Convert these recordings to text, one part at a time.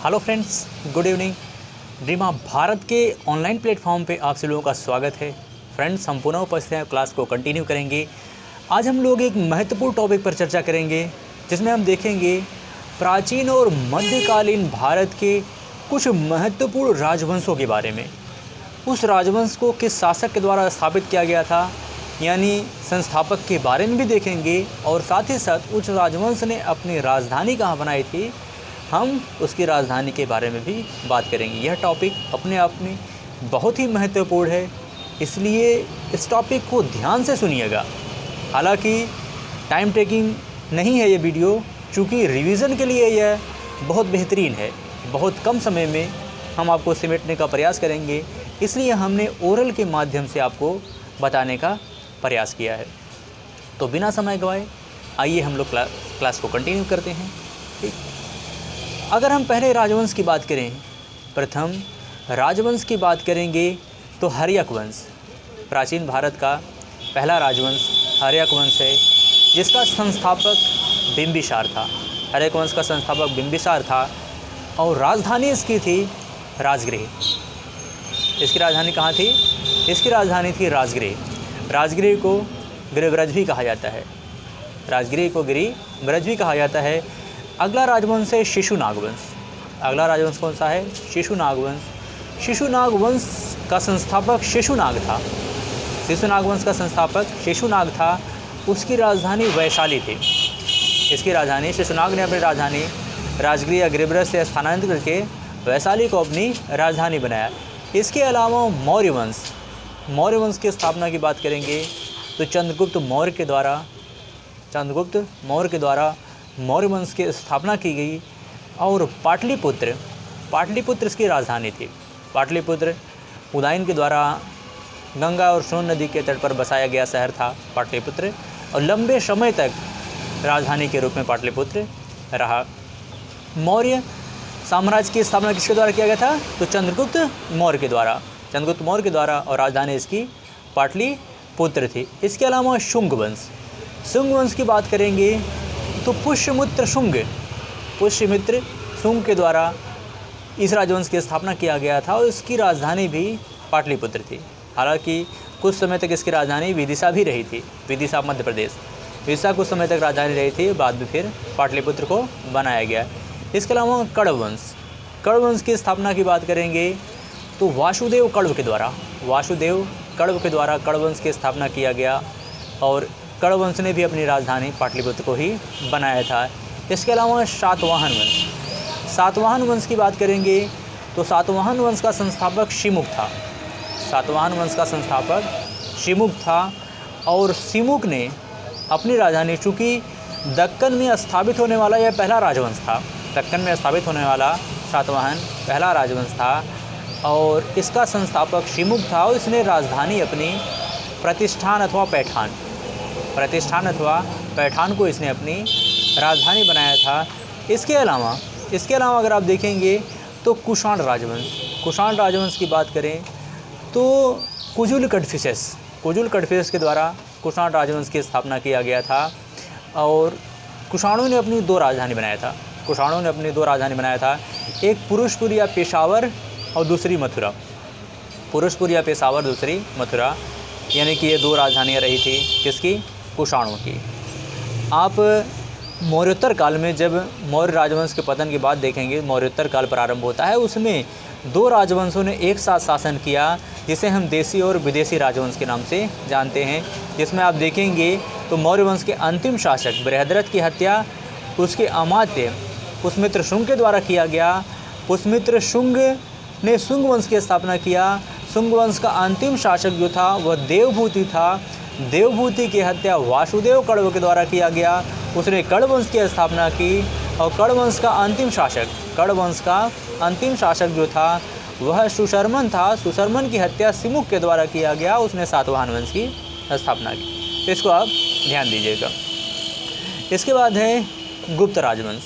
Hello friends, good evening. ड्रीमा भारत के online platform पे आप सभी लोगों का स्वागत है। फ्रेंड्स, हम पुनः उपस्थित हैं, क्लास को कंटिन्यू करेंगे। आज हम लोग एक महत्वपूर्ण टॉपिक पर चर्चा करेंगे जिसमें हम देखेंगे प्राचीन और मध्यकालीन भारत के कुछ महत्वपूर्ण राजवंशों के बारे में। उस राजवंश को किस शासक के द्वारा स्थापित किया गया था, यानी संस्थापक के बारे में भी देखेंगे, और साथ ही साथ उस राजवंश ने अपनी राजधानी कहाँ बनाई थी, हम उसकी राजधानी के बारे में भी बात करेंगे। यह टॉपिक अपने आप में बहुत ही महत्वपूर्ण है, इसलिए इस टॉपिक को ध्यान से सुनिएगा। हालांकि टाइम टेकिंग नहीं है ये वीडियो, चूँकि रिवीजन के लिए यह बहुत बेहतरीन है। बहुत कम समय में हम आपको समेटने का प्रयास करेंगे, इसलिए हमने ओरल के माध्यम से आपको बताने का प्रयास किया है। तो बिना समय गवाए आइए हम लोग क्लास को कंटिन्यू करते हैं। ठीक, अगर हम पहले राजवंश की बात करें, प्रथम राजवंश की बात करेंगे तो हर्यक वंश प्राचीन भारत का पहला राजवंश हर्यक वंश है, जिसका संस्थापक बिंबिसार था। हर्यक वंश का संस्थापक बिंबिसार था और राजधानी इसकी थी राजगृह। इसकी राजधानी कहाँ थी? इसकी राजधानी थी राजगृह। राजगृह को गिरिब्रज भी कहा जाता है। राजगृह को गिरिब्रज भी कहा जाता है। अगला राजवंश है शिशुनाग वंश। अगला राजवंश कौन सा है? शिशुनाग वंश। शिशुनाग वंश का संस्थापक शिशुनाग था। शिशुनाग वंश का संस्थापक शिशुनाग था। उसकी राजधानी वैशाली थी। इसकी राजधानी शिशुनाग ने अपनी राजधानी राजगृह या गिरिब्रज से स्थानांतरित करके वैशाली को अपनी राजधानी बनाया। इसके अलावा मौर्य वंश की स्थापना की बात करेंगे तो चंद्रगुप्त मौर्य के द्वारा मौर्य वंश की स्थापना की गई। और पाटलिपुत्र इसकी राजधानी थी। पाटलिपुत्र उदयन के द्वारा गंगा और सोन नदी के तट पर बसाया गया शहर था पाटलिपुत्र, और लंबे समय तक राजधानी के रूप में पाटलिपुत्र रहा। मौर्य साम्राज्य की स्थापना किसके द्वारा किया गया था? तो चंद्रगुप्त मौर्य के द्वारा, और राजधानी इसकी पाटलिपुत्र थी। इसके अलावा शुंग वंश की बात करेंगे तो पुष्यमित्र शुंग के द्वारा इस राजवंश की स्थापना किया गया था, और इसकी राजधानी भी पाटलिपुत्र थी। हालांकि कुछ समय तक इसकी राजधानी विदिशा भी रही थी। विदिशा मध्य प्रदेश, विदिशा कुछ समय तक राजधानी रही थी, बाद में फिर पाटलिपुत्र को बनाया गया। इसके अलावा कण्व वंश की स्थापना की बात करेंगे तो वासुदेव कण्व के द्वारा कण्व वंश की स्थापना किया गया, और कण्व वंश ने भी अपनी राजधानी पाटलिपुत्र को ही बनाया था। इसके अलावा सातवाहन वंश की बात करेंगे तो सातवाहन वंश का संस्थापक शिमुक था। और शिमुक ने अपनी राजधानी, चूँकि दक्कन में स्थापित होने वाला यह पहला राजवंश था, दक्कन में स्थापित होने वाला सातवाहन पहला राजवंश था, और इसका संस्थापक शिमुक था, और इसने राजधानी अपनी प्रतिष्ठान अथवा पैठान को इसने अपनी राजधानी बनाया था। इसके अलावा अगर आप देखेंगे तो कुषाण राजवंश की बात करें तो कुजुल कड़फिसेस के द्वारा कुषाण राजवंश की स्थापना किया गया था, और कुषाणों ने अपनी दो राजधानी बनाया था। एक पुरुषपुर या पेशावर और दूसरी मथुरा। दूसरी मथुरा, यानी कि ये दो राजधानियाँ रही थी किसकी? कुषाणों की। आप मौर्योत्तर काल में जब मौर्य राजवंश के पतन के बाद देखेंगे, मौर्योत्तर काल प्रारंभ होता है, उसमें दो राजवंशों ने एक साथ शासन किया, जिसे हम देसी और विदेशी राजवंश के नाम से जानते हैं। जिसमें आप देखेंगे तो मौर्य वंश के अंतिम शासक बृहद्रथ की हत्या उसके अमात्य पुष्यमित्र शुंग के द्वारा किया गया। पुष्यमित्र शुंग ने शुंग वंश की स्थापना किया। शुंग वंश का अंतिम शासक जो था वह देवभूति था। देवभूति की हत्या वासुदेव कण्व के द्वारा किया गया। उसने कण्व वंश की स्थापना की, और कण्व वंश का अंतिम शासक जो था वह सुशर्मन था। सुशर्मन की हत्या शिमुक के द्वारा किया गया। उसने सातवाहन वंश की स्थापना की। इसको आप ध्यान दीजिएगा। इसके बाद है गुप्त राजवंश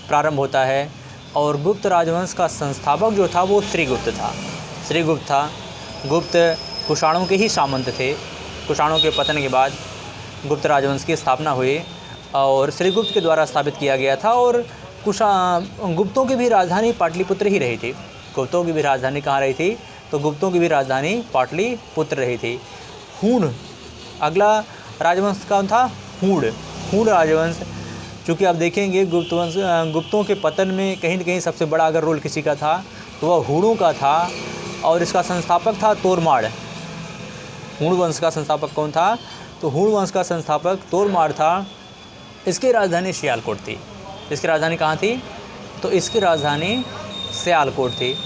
प्रारंभ होता है, और गुप्त राजवंश का संस्थापक जो था वो श्रीगुप्त था। गुप्त कुषाणों के ही सामंत थे। कुषाणों के पतन के बाद गुप्त राजवंश की स्थापना हुई, और श्रीगुप्त के द्वारा स्थापित किया गया था। और गुप्तों की भी राजधानी पाटलिपुत्र ही रही थी। गुप्तों की भी राजधानी कहाँ रही थी? तो गुप्तों की भी राजधानी पाटलिपुत्र रही थी। हूण, अगला राजवंश कौन था? हूण राजवंश। चूँकि आप देखेंगे गुप्तों के पतन में कहीं न कहीं सबसे बड़ा अगर रोल किसी का था तो वह हूणों का था, और इसका संस्थापक था तोरमाड़। हूण वंश का संस्थापक कौन था? तो हूण वंश का संस्थापक तोरमाड़ था। इसकी राजधानी सियालकोट थी। इसकी राजधानी कहाँ थी? तो इसकी राजधानी सियालकोट थी।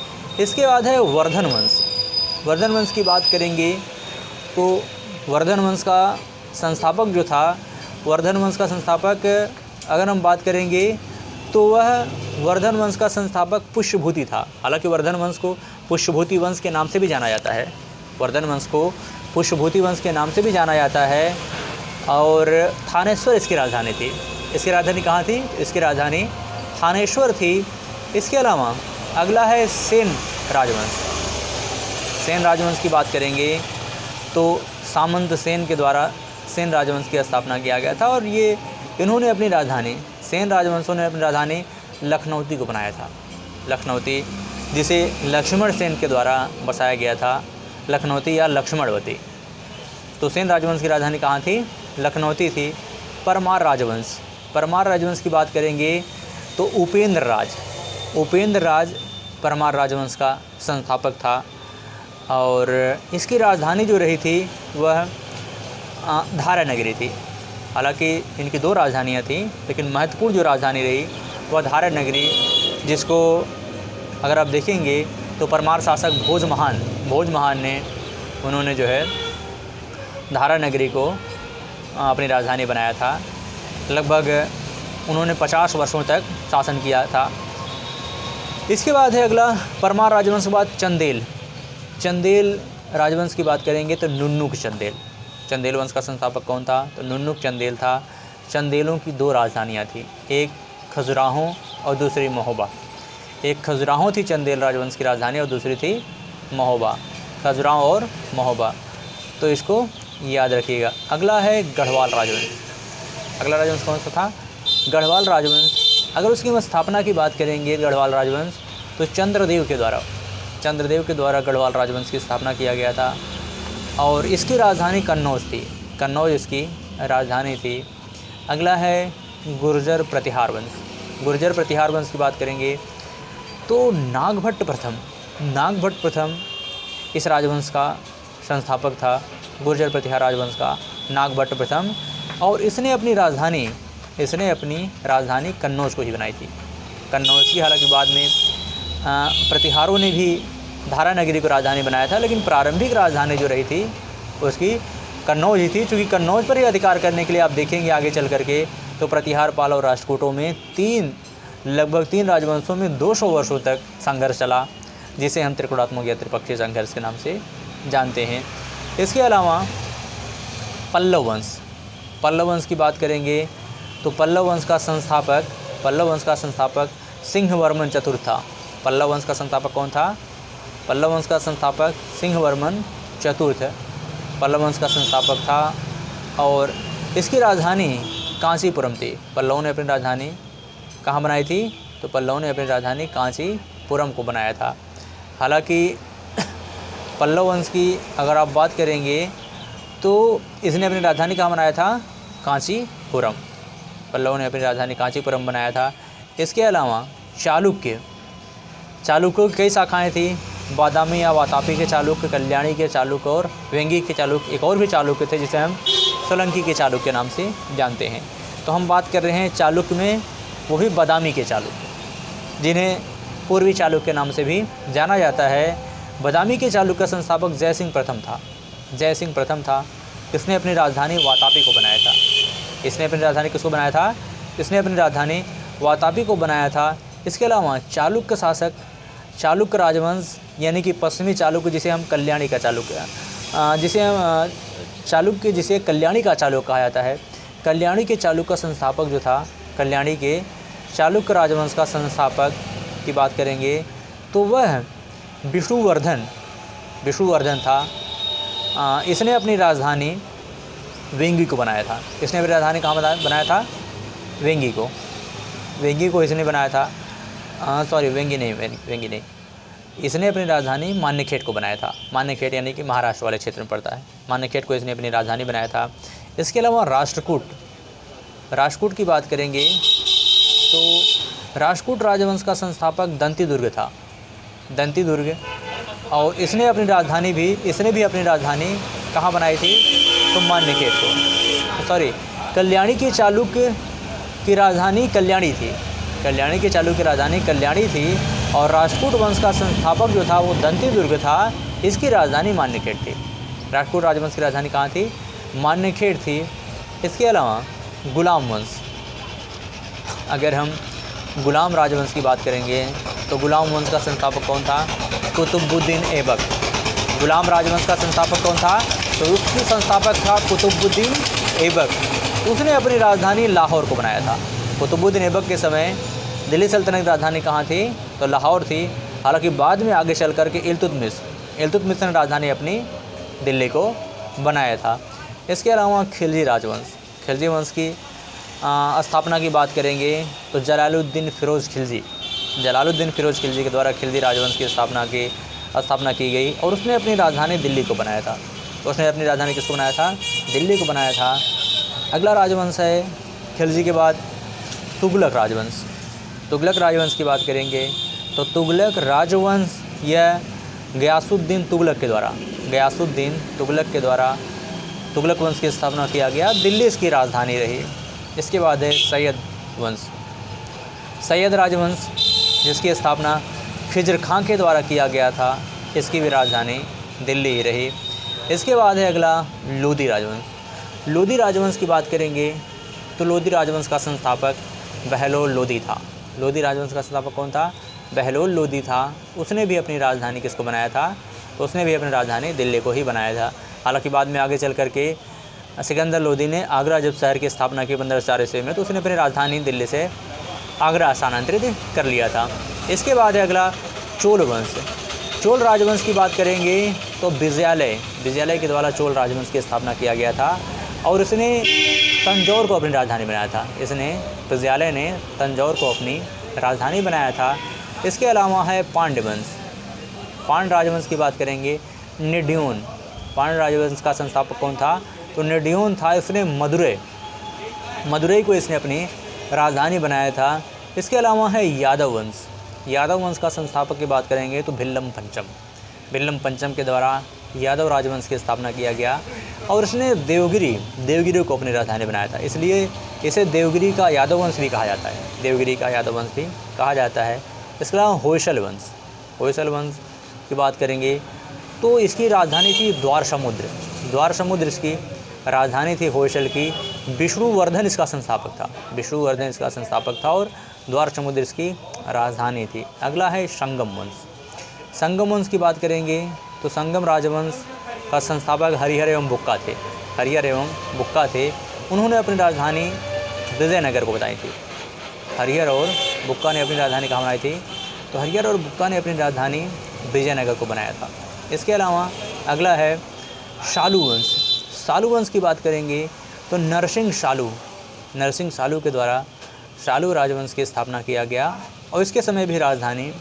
इसके बाद है वर्धन वंश। वर्धन वंश की बात करेंगे तो वर्धन वंश का संस्थापक जो था, वर्धन वंश का संस्थापक अगर हम बात करेंगे तो वह वर्धन वंश का संस्थापक पुष्यभूति था। हालांकि वर्धन वंश को पुष्यभूति वंश के नाम से भी जाना जाता है। वर्धन वंश को पुष्यभूति वंश के नाम से भी जाना जाता है। और थानेश्वर इसकी राजधानी थी। इसकी राजधानी कहाँ थी? इसकी राजधानी थानेश्वर थी। इसके अलावा अगला है सेन राजवंश। सेन राजवंश की बात करेंगे तो सामंत सेन के द्वारा सेन राजवंश की स्थापना किया गया था, और इन्होंने अपनी राजधानी, सेन राजवंशों ने अपनी राजधानी लखनऊती को बनाया था। लखनऊती, जिसे लक्ष्मण सेन के द्वारा बसाया गया था, लखनऊती या लक्ष्मणवती। तो सेन राजवंश की राजधानी कहाँ थी? लखनऊती थी। परमार राजवंश की बात करेंगे तो उपेंद्र राज परमार राजवंश का संस्थापक था, और इसकी राजधानी जो रही थी वह धारा नगरी थी। हालांकि इनकी 2 राजधानियाँ थीं, लेकिन महत्वपूर्ण जो राजधानी रही वह धारा नगरी, जिसको अगर आप देखेंगे तो परमार शासक भोजमहान ने उन्होंने जो है धारा नगरी को अपनी राजधानी बनाया था। लगभग उन्होंने 50 वर्षों तक शासन किया था। इसके बाद है अगला परमार राजवंश के बाद चंदेल राजवंश की बात करेंगे तो नुन्नुक चंदेल वंश का संस्थापक कौन था? तो नुन्नुक चंदेल था। चंदेलों की 2 राजधानियाँ थी, एक खजुराहो और दूसरी महोबा। एक खजुराहो थी चंदेल राजवंश की राजधानी, और दूसरी थी महोबा। खजुराहो और महोबा, तो इसको याद रखिएगा। अगला है गढ़वाल राजवंश। अगला राजवंश कौन सा था? गढ़वाल राजवंश। अगर उसकी स्थापना की बात करेंगे गढ़वाल राजवंश, तो चंद्रदेव के द्वारा गढ़वाल राजवंश की स्थापना किया गया था, और इसकी राजधानी कन्नौज थी। कन्नौज इसकी राजधानी थी। अगला है गुर्जर प्रतिहार वंश की बात करेंगे तो नागभट्ट प्रथम इस राजवंश का संस्थापक था। गुर्जर प्रतिहार राजवंश का नागभट्ट प्रथम, और इसने अपनी राजधानी कन्नौज को ही बनाई थी। कन्नौज की, हालांकि बाद में प्रतिहारों ने भी धारा नगरी को राजधानी बनाया था, लेकिन प्रारंभिक राजधानी जो रही थी उसकी कन्नौज ही थी। चूँकि कन्नौज पर ही अधिकार करने के लिए आप देखेंगे आगे चल करके तो प्रतिहार, पाल और राष्ट्रकूटों में लगभग 3 राजवंशों में 200 वर्षों तक संघर्ष चला, जिसे हम त्रिकोणात्मक या त्रिपक्षीय संघर्ष के नाम से जानते हैं। इसके अलावा पल्लव वंश की बात करेंगे तो पल्लव वंश का संस्थापक सिंहवर्मन चतुर्थ था। पल्लव वंश का संस्थापक कौन था? पल्लव वंश का संस्थापक सिंहवर्मन चतुर्थ पल्लव वंश का संस्थापक था, और इसकी राजधानी कांचीपुरम थी। पल्लवों ने अपनी राजधानी कहाँ बनाई थी? तो पल्लवों ने अपनी राजधानी कांचीपुरम को बनाया था। हालांकि पल्लव वंश की अगर आप बात करेंगे तो इसने अपनी राजधानी कहाँ बनाया था? कांचीपुरम। पल्लवों ने अपनी राजधानी कांचीपुरम बनाया था। इसके अलावा चालुक्यों की कई शाखाएं थी। बादामी या वातापी के चालुक्य, कल्याणी के चालुक्य और वेंगी के चालुक्य। एक और भी चालुक्य थे जिसे हम सोलंकी के चालुक्य के नाम से जानते हैं। तो हम बात कर रहे हैं चालुक्य में, वो भी बादामी के चालुक्य, जिन्हें पूर्वी चालुक्य के नाम से भी जाना जाता है। बादामी के चालुक्य का संस्थापक जयसिंह प्रथम था। इसने अपनी राजधानी वातापी को बनाया था। इसने अपनी राजधानी किसको बनाया था? इसने अपनी राजधानी वातापी को बनाया था। इसके अलावा चालुक्य शासक, चालुक्य राजवंश यानी कि पश्चिमी चालुक्य, जिसे हम कल्याणी का चालुक्य जिसे कल्याणी का चालुक्य कहा जाता है। कल्याणी के चालुक्य का संस्थापक जो था, कल्याणी के चालुक्य राजवंश का संस्थापक की बात करेंगे तो वह विष्णुवर्धन था। इसने अपनी राजधानी वेंगी को बनाया था। इसने अपनी राजधानी कहाँ बनाया था? वेंगी को। वेंगी को इसने बनाया था, सॉरी वेंगी नहीं, इसने अपनी राजधानी मान्यखेट को बनाया था। मान्यखेट यानी कि महाराष्ट्र वाले क्षेत्र में पड़ता है। मान्यखेट को इसने अपनी राजधानी बनाया था। इसके अलावा राष्ट्रकूट की बात करेंगे तो राष्ट्रकूट राजवंश का संस्थापक दंतीदुर्ग था। दंतीदुर्ग, और इसने भी अपनी राजधानी कहाँ बनाई थी, तो मान्यखेट को। सॉरी, कल्याणी के चालुक्य की राजधानी कल्याणी थी। कल्याणी के चालुक्य की राजधानी कल्याणी थी, और राष्ट्रकूट वंश का संस्थापक जो था वो दंतीदुर्ग था। इसकी राजधानी मान्यखेट थी। राष्ट्रकूट राजवंश की राजधानी कहाँ थी, मान्यखेट थी। इसके अलावा गुलाम वंश, अगर हम गुलाम राजवंश की बात करेंगे तो गुलाम वंश का संस्थापक कौन था, कुतुबुद्दीन ऐबक। गुलाम राजवंश का संस्थापक कौन था, तो उसकी संस्थापक था कुतुबुद्दीन ऐबक। उसने अपनी राजधानी लाहौर को बनाया था। कुतुबुद्दीन ऐबक के समय दिल्ली सल्तनत की राजधानी कहाँ थी, तो लाहौर थी। हालांकि बाद में आगे चल कर के इल्तुतमिश ने राजधानी अपनी दिल्ली को बनाया था। इसके अलावा खिलजी राजवंश, खिलजी वंश की स्थापना की बात करेंगे तो जलालुद्दीन फ़िरोज़ खिलजी के द्वारा खिलजी राजवंश की स्थापना की गई, और उसने अपनी राजधानी दिल्ली को बनाया था। तो उसने अपनी राजधानी किसको बनाया था, दिल्ली को बनाया था। अगला राजवंश है खिलजी के बाद तुगलक राजवंश। तुगलक राजवंश की बात करेंगे तो तुगलक राजवंश यह गयासुद्दीन तुगलक के द्वारा तुगलक वंश की स्थापना किया गया। दिल्ली इसकी राजधानी रही। इसके बाद है सैयद राजवंश, जिसकी स्थापना खिजर खां के द्वारा किया गया था। इसकी भी राजधानी दिल्ली ही रही। इसके बाद है अगला लोधी राजवंश। लोधी राजवंश की बात करेंगे तो लोधी राजवंश का संस्थापक बहलोल लोधी था। लोधी राजवंश का संस्थापक कौन था, बहलोल लोधी था। उसने भी अपनी राजधानी किसको बनाया था, तो उसने भी अपनी राजधानी दिल्ली को ही बनाया था। हालांकि बाद में आगे चल करके सिकंदर लोधी ने आगरा जब शहर की स्थापना की 1504 ईस्वी में, तो उसने अपनी राजधानी दिल्ली से आगरा स्थानांतरित कर लिया था। इसके बाद है अगला चोल वंश। चोल राजवंश की बात करेंगे तो विजयालय के द्वारा चोल राजवंश की स्थापना किया गया था, और इसने तंजौर को अपनी राजधानी बनाया था। विजयालय ने तंजौर को अपनी राजधानी बनाया था। इसके अलावा है पांड्य वंश। पांड्य राजवंश की बात करेंगे, निड्यून। पांड्य राजवंश का संस्थापक कौन था, तो निड्यून था। इसने मदुरई को इसने अपनी राजधानी बनाया था। इसके अलावा है यादव वंश का संस्थापक की बात करेंगे तो भिल्लम पंचम के द्वारा यादव राजवंश की स्थापना किया गया, और इसने देवगिरी को अपनी राजधानी बनाया था। इसलिए इसे देवगिरी का यादव वंश भी कहा जाता है। इसके अलावा होयसल वंश की बात करेंगे तो इसकी राजधानी थी द्वार समुद्र इसकी राजधानी थी होयसल की। विष्णुवर्धन इसका संस्थापक था, और द्वार समुद्र इसकी राजधानी थी। अगला है संगम वंश की बात करेंगे तो संगम राजवंश का संस्थापक हरिहर एवं बुक्का थे। उन्होंने अपनी राजधानी विजयनगर को बताई थी। हरिहर और बुक्का ने अपनी राजधानी कहाँ बनाई थी, तो हरिहर और बुक्का ने अपनी राजधानी विजयनगर को बनाया था। इसके अलावा अगला है सालू वंश की बात करेंगे तो नरसिंह सालू के द्वारा सालू राजवंश की स्थापना किया गया, और इसके समय भी राजधानी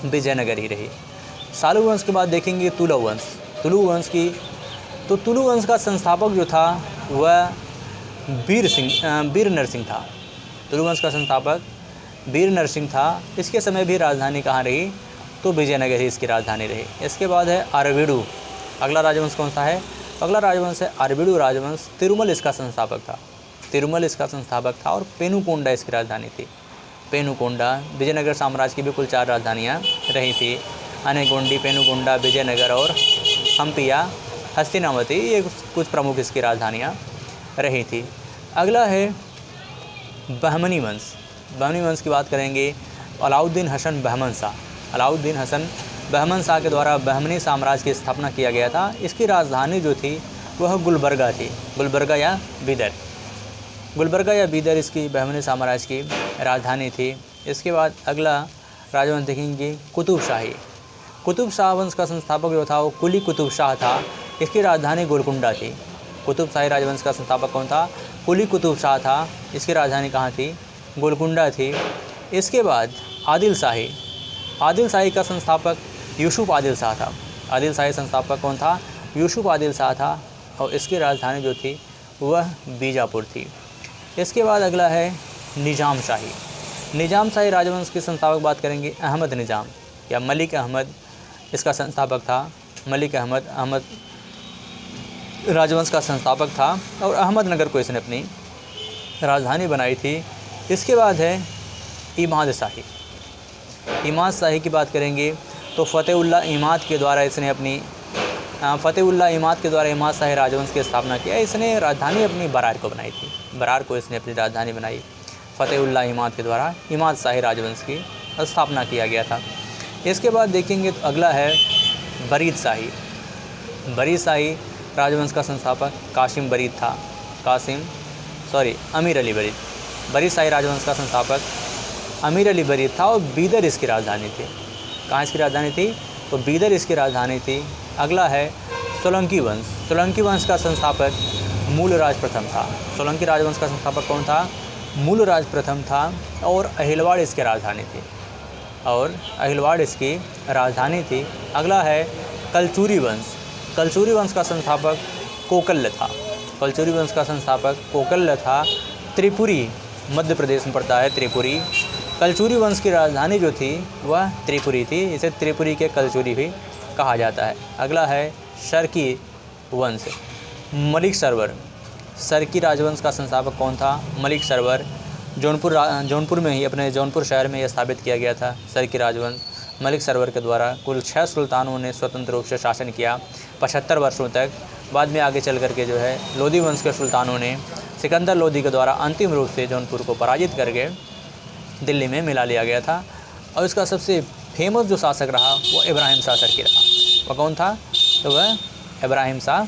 विजयनगर ही रही। सालू वंश के बाद देखेंगे तुलु वंश का संस्थापक जो था वह वीर नरसिंह था। तुलु वंश का संस्थापक वीर नरसिंह था। इसके समय भी राजधानी कहाँ रही, तो विजयनगर ही इसकी राजधानी रही। इसके बाद है अरविडू। अगला राजवंश कौन सा है, अगला राजवंश है अरविडू राजवंश। तिरुमल इसका संस्थापक था, और पेनुकोंडा इसकी राजधानी थी। विजयनगर साम्राज्य की भी कुल 4 राजधानियाँ रही थी। अनेगोंडी, पेनुकोंडा, विजयनगर और हम्पिया हस्तिनावती, ये कुछ प्रमुख इसकी राजधानियाँ रही थी। अगला है बहमनी वंश की बात करेंगे। अलाउद्दीन हसन बहमन शाह के द्वारा बहमनी साम्राज्य की स्थापना किया गया था। इसकी राजधानी जो थी वह गुलबर्गा थी। गुलबर्गा या बीदर इसकी बहमनी साम्राज्य की राजधानी थी। इसके बाद अगला राजवंश देखेंगे कुतुब शाह वंश का संस्थापक जो था वो कुली कुतुब शाह था। इसकी राजधानी गोलकुंडा थी। कुतुब शाही राजवंश का संस्थापक कौन था, कुली कुतुब शाह था। इसकी राजधानी कहाँ थी, गोलकुंडा थी। इसके बाद आदिल शाही का संस्थापक यूसुफ आदिल शाह था। आदिल शाही संस्थापक कौन था? यूसुफ आदिल शाह था। और इसकी राजधानी जो थी वह बीजापुर थी। इसके बाद अगला है निज़ाम शाही राजवंश के संस्थापक बात करेंगे अहमद निज़ाम या मलिक अहमद इसका संस्थापक था। मलिक अहमद राजवंश का संस्थापक था और अहमदनगर को इसने अपनी राजधानी बनाई थी। इसके बाद है इमाद शाही की बात करेंगे तो फ़तेहुल्लाह इमाद के द्वारा इमाद शाही राजवंश की स्थापना किया। इसने राजधानी अपनी बरार को बनाई थी। बरार को इसने अपनी राजधानी बनाई। फ़तेहुल्लाह इमाद के द्वारा इमाद शाही राजवंश की स्थापना किया गया था। इसके बाद देखेंगे तो अगला है बरीद शाही राजवंश का संस्थापक अमीर अली बरीद। बरीद शाही राजवंश का संस्थापक अमीर अली बरीद था और बीदर इसकी राजधानी थी। कहाँ इसकी राजधानी थी? तो बीदर इसकी राजधानी थी। अगला है सोलंकी वंश का संस्थापक मूलराज प्रथम था। सोलंकी राजवंश का संस्थापक कौन था? मूलराज प्रथम था और अहिलवाड़ इसकी राजधानी थी। अगला है कलचुरी वंश का संस्थापक कोकल्ल था। त्रिपुरी मध्य प्रदेश में पड़ता है त्रिपुरी। कलचुरी वंश की राजधानी जो थी वह त्रिपुरी थी। इसे त्रिपुरी के कलचुरी भी कहा जाता है। अगला है शर्की वंश सरकी राजवंश का संस्थापक कौन था? मलिक सरवर। जौनपुर में ही अपने जौनपुर शहर में यह स्थापित किया गया था सरकी राजवंश। मलिक सरवर के द्वारा कुल 6 सुल्तानों ने स्वतंत्र रूप से शासन किया 75 वर्षों तक। बाद में आगे चल करके जो है लोधी वंश के सुल्तानों ने सिकंदर लोधी के द्वारा अंतिम रूप से जौनपुर को पराजित करके दिल्ली में मिला लिया गया था। और इसका सबसे फेमस जो शासक रहा वो इब्राहिम शाह सरकी रहा। वह कौन था? तो वह इब्राहिम शाह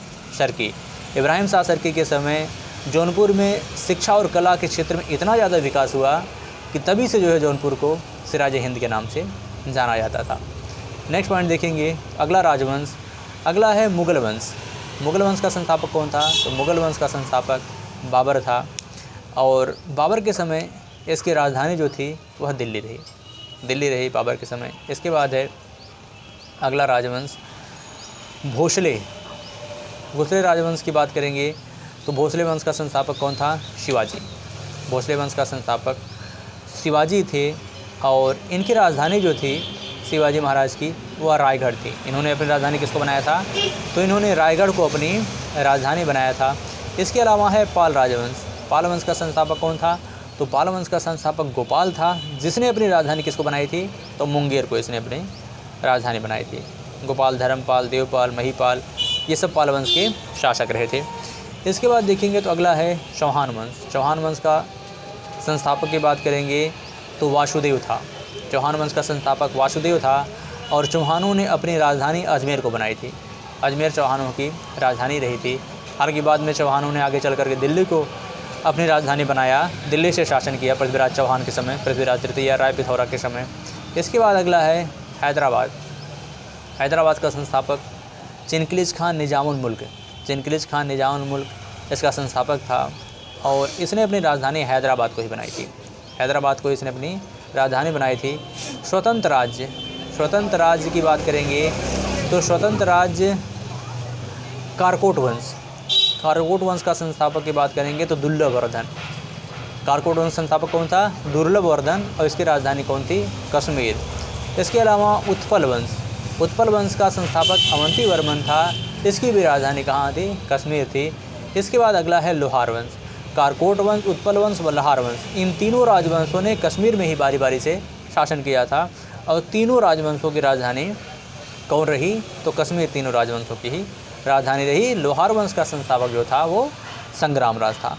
सरकी के समय जौनपुर में शिक्षा और कला के क्षेत्र में इतना ज़्यादा विकास हुआ कि तभी से जो है जौनपुर को सिराज हिंद के नाम से जाना जाता था। नेक्स्ट पॉइंट देखेंगे अगला है मुग़ल वंश का संस्थापक कौन था? तो मुग़ल वंश का संस्थापक बाबर था और बाबर के समय इसकी राजधानी जो थी वह दिल्ली रही बाबर के समय। इसके बाद है अगला राजवंश भोसले राजवंश की बात करेंगे तो भोसले वंश का संस्थापक कौन था? भोसले वंश का संस्थापक शिवाजी थे और इनकी राजधानी जो थी शिवाजी महाराज की वह रायगढ़ थी। इन्होंने अपनी राजधानी किसको बनाया था? तो इन्होंने रायगढ़ को अपनी राजधानी बनाया था। इसके अलावा है पाल वंश का संस्थापक कौन था? तो पाल वंश का संस्थापक गोपाल था, जिसने अपनी राजधानी किसको बनाई थी? तो मुंगेर को इसने अपनी राजधानी बनाई थी। गोपाल, धर्मपाल, देवपाल, महीपाल ये सब पाल वंश के शासक रहे थे। इसके बाद देखेंगे तो अगला है चौहान वंश का संस्थापक की बात करेंगे तो वासुदेव था। चौहान वंश का संस्थापक वासुदेव था और चौहानों ने अपनी राजधानी अजमेर को बनाई थी। अजमेर चौहानों की राजधानी रही थी। हालांकि बाद में चौहानों ने आगे चल करके दिल्ली को अपनी राजधानी बनाया, दिल्ली से शासन किया पृथ्वीराज चौहान के समय, पृथ्वीराज तृतीय, राय पिथौरा के समय। इसके बाद अगला है हैदराबाद का संस्थापक चिनकिलिज खान निजामुल मुल्क इसका संस्थापक था और इसने अपनी राजधानी हैदराबाद को ही बनाई थी। इसने अपनी राजधानी बनाई थी। स्वतंत्र राज्य की बात करेंगे तो स्वतंत्र राज्य कारकोट वंश का संस्थापक की बात करेंगे तो दुर्लभवर्धन। कारकोट वंश संस्थापक कौन था? दुर्लभवर्धन और इसकी राजधानी कौन थी? कश्मीर। इसके अलावा उत्पल वंश का संस्थापक अवंती वर्मन था। इसकी भी राजधानी कहाँ थी? कश्मीर थी। इसके बाद अगला है लोहार वंश। कारकोट वंश, उत्पल वंश व लोहार वंश, इन तीनों राजवंशों ने कश्मीर में ही बारी बारी से शासन किया था और तीनों राजवंशों की राजधानी कौन रही? तो कश्मीर तीनों राजवंशों की ही राजधानी रही। लोहार वंश का संस्थापक जो था वो संग्राम राज था।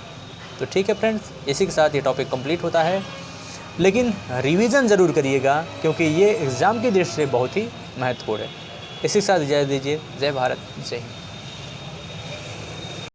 तो ठीक है फ्रेंड्स, इसी के साथ ये टॉपिक कंप्लीट होता है, लेकिन रिवीजन ज़रूर करिएगा क्योंकि ये एग्ज़ाम की दृष्टि से बहुत ही महत्वपूर्ण है। इसी के साथ इजाज़त दीजिए। जय भारत, जय हिंद।